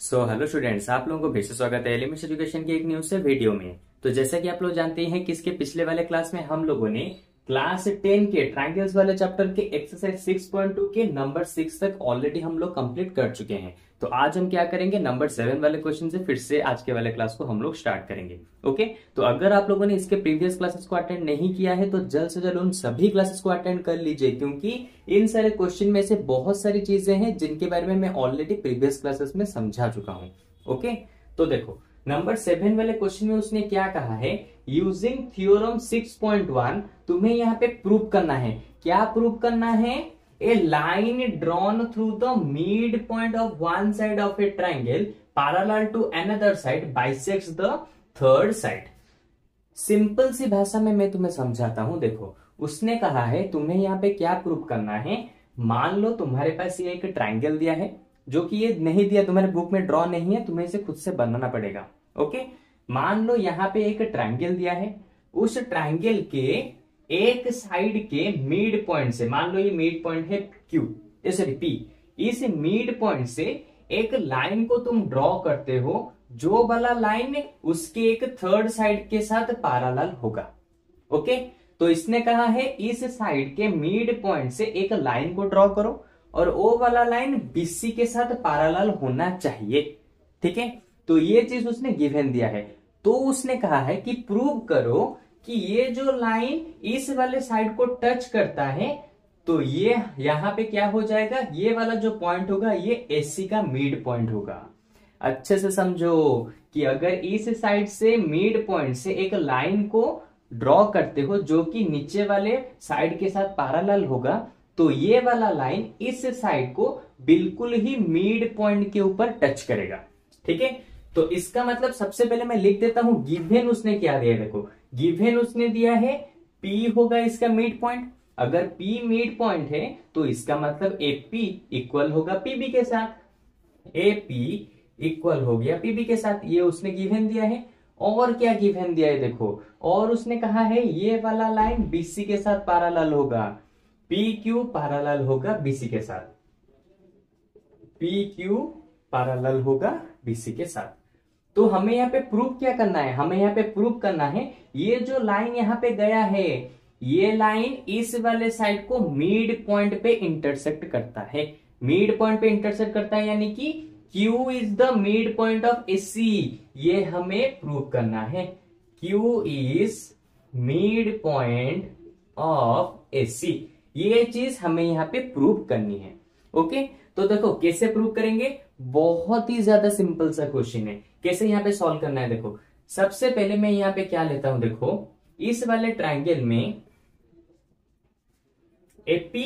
Hello students, आप लोगों को फिर से स्वागत है एलिमेंट्स एजुकेशन की एक न्यू से वीडियो में। तो जैसा कि आप लोग जानते हैं कि इसके पिछले वाले क्लास में हम लोगों ने क्लास 10 के ट्रायंगल्स वाले चैप्टर के एक्सरसाइज 6.2 के नंबर 6 तक ऑलरेडी हम लोग कंप्लीट कर चुके हैं। तो आज हम क्या करेंगे, नंबर 7 वाले क्वेश्चन से फिर से आज के वाले क्लास को हम लोग स्टार्ट करेंगे। ओके, तो अगर आप लोगों ने इसके प्रीवियस क्लासेस को अटेंड नहीं किया है तो जल्द से जल्द उन सभी क्लासेस को अटेंड कर लीजिए, क्योंकि इन सारे क्वेश्चन में से बहुत सारी चीजें हैं जिनके बारे में मैं ऑलरेडी प्रीवियस क्लासेस में समझा चुका हूं। ओके, तो देखो नंबर 7 वाले क्वेश्चन में उसने क्या कहा है, यूजिंग थ्योरम 6.1 तुम्हें यहाँ पे प्रूव करना है। क्या प्रूव करना है? A line drawn through the mid point of one side of a triangle parallel to another side bisects the third side. Simple सी भाषा में मैं तुम्हें समझाता हूं। देखो, उसने कहा है तुम्हें यहाँ पे क्या प्रूव करना है। मान लो तुम्हारे पास ये एक ट्राइंगल दिया है, जो कि ये नहीं दिया, तुम्हारे बुक में ड्रॉ नहीं है, तुम्हें इसे खुद से बनाना पड़ेगा। ओके, मान लो यहाँ पे एक ट्राइंगल दिया है, उस ट्राइंगल के एक साइड के मिड पॉइंट से, मान लो ये मिड पॉइंट है क्यू, सॉरी पी, इस मिड पॉइंट से एक लाइन को तुम ड्रॉ करते हो, जो वाला लाइन उसके एक थर्ड साइड के साथ पैरेलल होगा। ओके, तो इसने कहा है इस साइड के मिड पॉइंट से एक लाइन को ड्रॉ करो और वो वाला लाइन बीसी के साथ पैरेलल होना चाहिए। ठीक है, तो ये चीज उसने गिवन दिया है। तो उसने कहा है कि प्रूव करो कि ये जो लाइन इस वाले साइड को टच करता है, तो ये यहां पे क्या हो जाएगा, ये वाला जो पॉइंट होगा ये एसी का मिड पॉइंट होगा। अच्छे से समझो कि अगर इस साइड से मिड पॉइंट से एक लाइन को ड्रॉ करते हो जो कि नीचे वाले साइड के साथ पैरेलल होगा, तो ये वाला लाइन इस साइड को बिल्कुल ही मिड पॉइंट के ऊपर टच करेगा। ठीक है, तो इसका मतलब सबसे पहले मैं लिख देता हूं गिवन उसने क्या दिया है। देखो, गिवन उसने दिया है P होगा इसका मिड पॉइंट। अगर P मिड पॉइंट है तो इसका मतलब AP इक्वल होगा PB के साथ। AP इक्वल हो गया PB के साथ, ये उसने गिवन दिया है। और क्या गिवन दिया है देखो, और उसने कहा है ये वाला लाइन BC के साथ पैरेलल होगा। PQ पैरेलल होगा BC के साथ, PQ पैरेलल होगा BC के साथ। तो हमें यहाँ पे प्रूफ क्या करना है, हमें यहाँ पे प्रूफ करना है ये जो लाइन यहाँ पे गया है, ये लाइन इस वाले साइड को मिड पॉइंट पे इंटरसेक्ट करता है। मिड पॉइंट पे इंटरसेक्ट करता है यानी कि Q is the mid point of AC, ये हमें प्रूव करना है। Q is mid point of AC, ये चीज हमें यहाँ पे प्रूव करनी है। ओके, तो देखो कैसे प्रूव करेंगे, बहुत ही ज्यादा सिंपल सा क्वेश्चन है। कैसे यहाँ पे सॉल्व करना है, देखो सबसे पहले मैं यहाँ पे क्या लेता हूं, देखो इस वाले ट्राइंगल में AP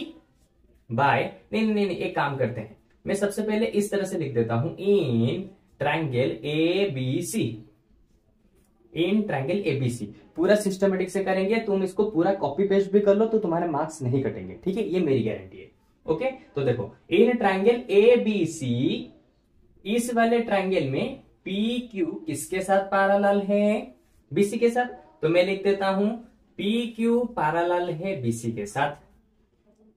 बाय नहीं, एक काम करते हैं, मैं सबसे पहले इस तरह से लिख देता हूं, in triangle ABC, in triangle ABC। पूरा सिस्टमेटिक से करेंगे, तुम इसको पूरा कॉपी पेस्ट भी कर लो तो तुम्हारे मार्क्स नहीं कटेंगे। ठीक है, ये मेरी गारंटी है। ओके, तो देखो इन ट्राइंगल ABC, इस वाले ट्राइंगल में PQ किसके साथ पैरेलल है, BC के साथ। तो मैं लिख देता हूं PQ पैरेलल है BC के साथ।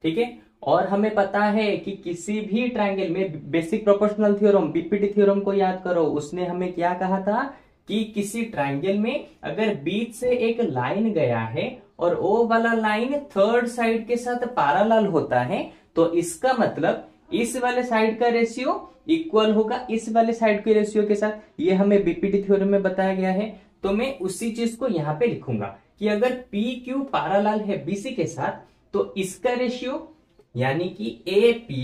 ठीक है, और हमें पता है कि किसी भी ट्राइंगल में basic proportional theorem, BPT theorem को याद करो, उसने हमें क्या कहा था कि किसी ट्राइंगल में अगर बीच से एक लाइन गया है और वो वाला लाइन थर्ड साइड के साथ पैरेलल होता है, तो इसका मतलब इस वाले साइड का रेशियो इक्वल होगा इस वाले साइड के रेशियो के साथ। ये हमें बीपीटी थ्योरम में बताया गया है। तो मैं उसी चीज को यहां पे लिखूंगा कि अगर PQ पैरेलल है BC के साथ, तो इसका रेशियो यानी कि AP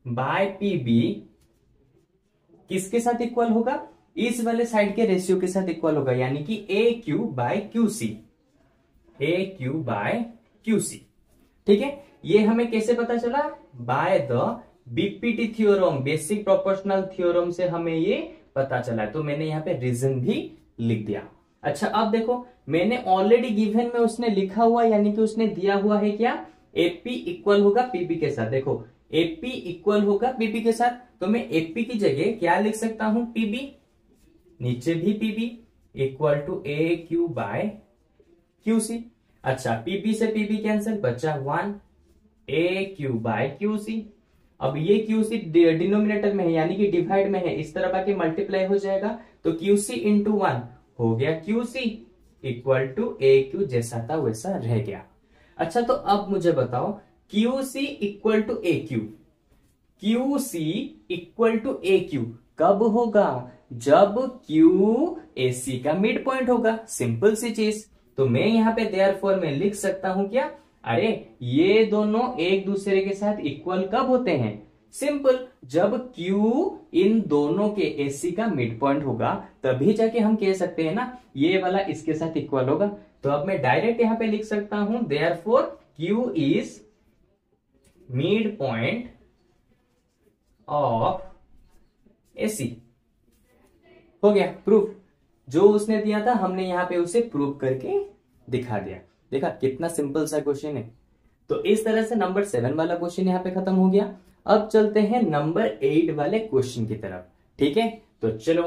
बाय PB किसके साथ इक्वल होगा, इस वाले साइड के रेशियो के साथ इक्वल होगा, यानी कि AQ by QC, AQ by QC। ठीक है, ये हमें कैसे पता चला, by the BPT theorem, basic proportional theorem से हमें ये पता चला है। तो मैंने यहाँ पे रीजन भी लिख दिया। अच्छा, अब देखो मैंने ऑलरेडी गिवन में उसने लिखा हुआ, यानी कि उसने दिया हुआ है क्या, AP इक्वल होगा PB के साथ। देखो AP इक्वल होगा PB के साथ, तो मैं AP की जगह क्या लिख सकता हूं, PB, नीचे भी PB equal to AQ by QC। अच्छा, PB से PB कैंसिल, बचा 1, AQ बाय QC। अब ये क्यूसी डिनोमिनेटर में है यानी कि डिवाइड में है, इस तरफ आके मल्टीप्लाई हो जाएगा, तो क्यूसी इंटू 1 हो गया QC equal to A Q, जैसा था वैसा रह गया। अच्छा तो अब मुझे बताओ QC equal to A Q, QC equal to A Q कब होगा? जब क्यू एसी का मिड पॉइंट होगा, सिंपल सी चीज। तो मैं यहाँ पे देयरफॉर में लिख सकता हूं क्या? अरे ये दोनों एक दूसरे के साथ इक्वल कब होते हैं? सिंपल, जब Q इन दोनों के AC का मिड पॉइंट होगा तभी जाके हम कह सकते हैं ना ये वाला इसके साथ इक्वल होगा। तो अब मैं डायरेक्ट यहां पे लिख सकता हूं therefore Q is mid point of AC। हो गया प्रूफ, जो उसने दिया था हमने यहां पे उसे प्रूव करके दिखा दिया। देखा कितना सिंपल सा क्वेश्चन है। तो इस तरह से नंबर 7 वाला क्वेश्चन यहां पे खत्म हो गया। अब चलते हैं नंबर 8 वाले क्वेश्चन की तरफ, ठीक है? तो चलो,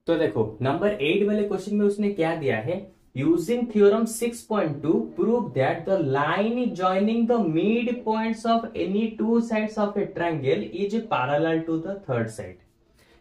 तो देखो नंबर 8 वाले क्वेश्चन में उसने क्या दिया है, using theorem 6.2 prove that the line joining the mid points of any two sides of a triangle is parallel to the third side.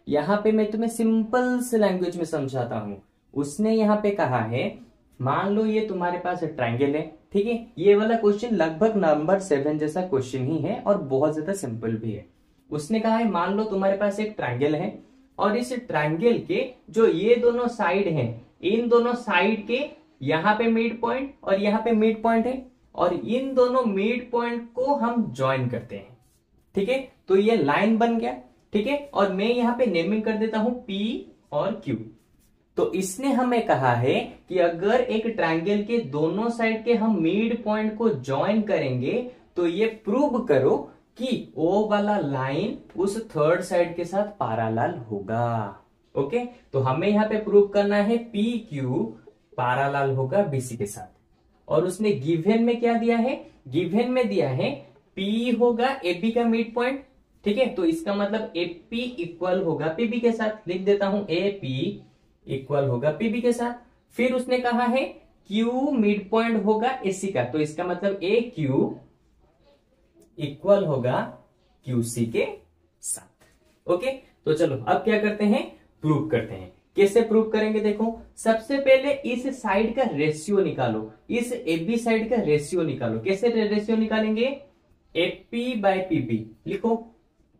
यहां पे मैं तुम्हें सिंपल से लैंग्वेज में समझाता हूं। उसने यहां पे कहा है, मान लो ये तुम्हारे पास ट्रायंगल है, ठीक है? ये वाला क्वेश्चन लगभग नंबर 7 जैसा क्वेश्चन ही है और बहुत ज्यादा सिंपल भी है। उसने कहा है मान लो तुम्हारे पास एक ट्रायंगल है और इस ट्रायंगल के जो ये दोनों साइड हैं, इन दोनों साइड के यहाँ पे मिड पॉइंट और यहाँ पे मिड पॉइंट है और इन दोनों मिड पॉइंट को हम ज्वाइन करते हैं, ठीक है? तो ये लाइन बन गया, ठीक है? और मैं यहाँ पे नेमिंग कर देता हूं P और Q। तो इसने हमें कहा है कि अगर एक ट्रायंगल के दोनों साइड के हम मिड पॉइंट को ज्वाइन करेंगे तो ये प्रूव करो कि ओ वाला लाइन उस थर्ड साइड के साथ पैरेलल होगा। ओके, तो हमें यहां पे प्रूव करना है पी क्यू पैरेलल होगा बीसी के साथ। और उसने गिवन में क्या दिया है? गिवन में दिया है पी होगा एबी का मिड पॉइंट, ठीक है? तो इसका मतलब एपी इक्वल होगा पीबी के साथ। लिख देता हूं एपी इक्वल होगा पीबी के साथ। फिर उसने कहा है क्यू मिड पॉइंट होगा एसी का, तो इसका मतलब ए क्यू इक्वल होगा क्यूसी के साथ। ओके, तो चलो अब क्या करते हैं, प्रूव करते हैं। कैसे प्रूव करेंगे? देखो सबसे पहले इस साइड का रेशियो निकालो, इस एबी साइड का रेशियो निकालो। कैसे रेशियो निकालेंगे? AP by PB. लिखो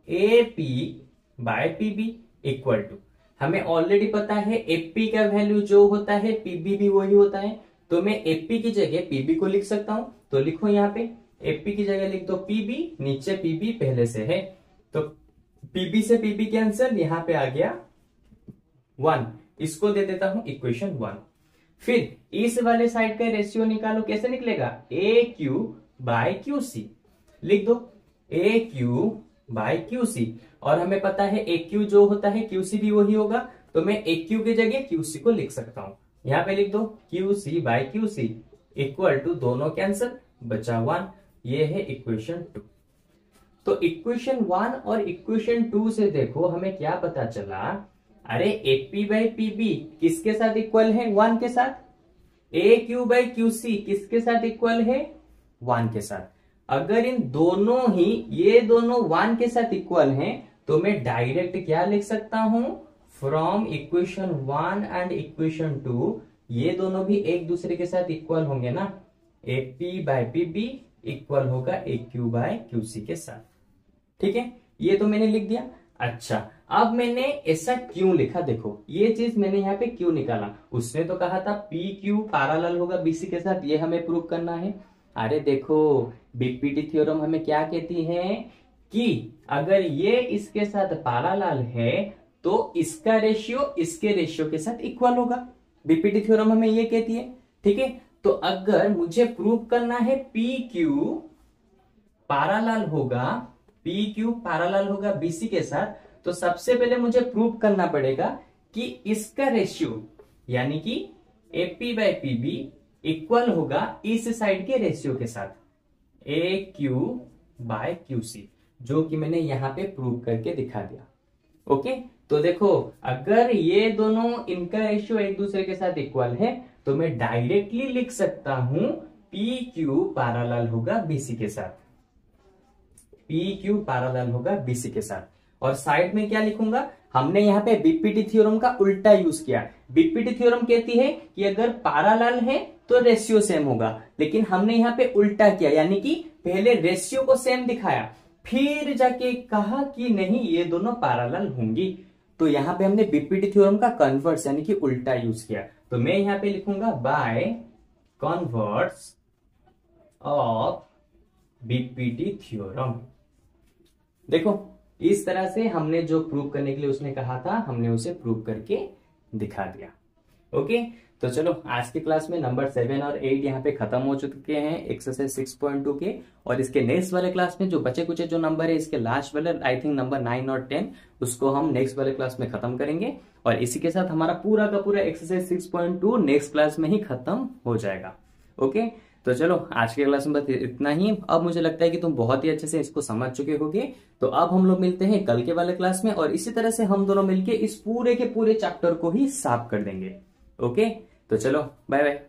AP by PB equal to, हमें ऑलरेडी पता है एपी का वैल्यू जो होता है पीबी भी वही होता है। तो मैं एपी की जगह पीबी को लिख सकता हूं। तो लिखो यहाँ पे एपी की जगह लिख दो पीबी, नीचे पीबी पहले से है, तो पीबी से पीबी कैंसिल, यहां पे आ गया 1। इसको दे देता हूं इक्वेशन 1। फिर इस वाले साइड का रेशियो निकालो। कैसे निकलेगा? ए क्यू बाय क्यू सी। लिख दो ए क्यू बाय क्यू सी। और हमें पता है ए क्यू जो होता है क्यू सी भी वही होगा, तो मैं ए क्यू की जगह क्यू सी को लिख सकता हूं। यहां पे लिख दो Q C by Q C equal to, दोनों कैंसिल, बचा 1। ये है इक्वेशन 2। तो इक्वेशन 1 और इक्वेशन 2 से देखो हमें क्या पता चला। अरे एपी बाय पीबी किसके साथ इक्वल है? 1 के साथ। ए क्यू बाय क्यू सी किसके साथ इक्वल है? 1 के साथ। अगर इन दोनों ही, ये दोनों 1 के साथ इक्वल हैं, तो मैं डायरेक्ट क्या लिख सकता हूं? फ्रॉम इक्वेशन 1 एंड इक्वेशन 2 ये दोनों भी एक दूसरे के साथ इक्वल होंगे ना। एपी बाय पीबी इक्वल होगा ए क्यू बाय क्यू सी के साथ, ठीक है? ये तो मैंने लिख दिया। अच्छा, अब मैंने ऐसा क्यों लिखा? देखो ये चीज मैंने यहाँ पे क्यों निकाला। उसने तो कहा था पी क्यू पैरेलल होगा बीसी के साथ, ये हमें प्रूव करना है। अरे देखो बीपीटी थ्योरम हमें क्या कहती है कि अगर ये इसके साथ पैरेलल है तो इसका रेशियो इसके रेशियो के साथ इक्वल होगा। बीपीटी थ्योरम हमें ये कहती है, ठीक है? तो अगर मुझे प्रूव करना है पी क्यू पैरेलल होगा, पी क्यू पैरेलल होगा बीसी के साथ, तो सबसे पहले मुझे प्रूव करना पड़ेगा कि इसका रेशियो यानी कि एपी बाय पीबी इक्वल होगा इस साइड के रेशियो के साथ, ए क्यू बाय क्यू सी, जो कि मैंने यहां पे प्रूव करके दिखा दिया। ओके, तो देखो अगर ये दोनों, इनका रेशियो एक दूसरे के साथ इक्वल है तो मैं डायरेक्टली लिख सकता हूं P पी क्यू पैरेलल होगा बीसी के साथ, पी क्यू पैरेलल होगा बीसी के साथ। और साइड में क्या लिखूंगा, हमने यहाँ पे बीपीटी थ्योरम का उल्टा यूज किया। बीपीटी थ्योरम कहती है कि अगर पैरेलल है तो रेशियो सेम होगा, लेकिन हमने यहाँ पे उल्टा किया, यानी कि पहले रेशियो को सेम दिखाया, फिर जाके कहा कि नहीं ये दोनों पैरेलल होंगी। तो यहाँ पे हमने बीपीटी थ्योरम का कन्वर्स यानी कि उल्टा यूज किया। तो मैं यहाँ पे लिखूंगा by converse of BPT theorem. देखो इस तरह से हमने जो प्रूव करने के लिए उसने कहा था, हमने उसे प्रूव करके दिखा दिया। ओके, तो चलो आज की क्लास में नंबर 7 और 8 यहाँ पे खत्म हो चुके हैं एक्सरसाइज 6.2 के। और इसके नेक्स्ट वाले क्लास में जो बचे कुछ जो नंबर है, इसके लास्ट वाले आई थिंक नंबर 9 और 10, उसको हम नेक्स्ट वाले क्लास में खत्म करेंगे। और इसी के साथ हमारा पूरा का पूरा एक्सरसाइज 6.2 नेक्स्ट क्लास में ही खत्म हो जाएगा। ओके, तो चलो आज के क्लास में बस इतना ही। अब मुझे लगता है कि तुम बहुत ही अच्छे से इसको समझ चुके होगे। तो अब हम लोग मिलते हैं कल के वाले क्लास में, और इसी तरह से हम दोनों मिलके इस पूरे के पूरे चैप्टर को ही साफ कर देंगे। ओके, तो चलो बाय बाय।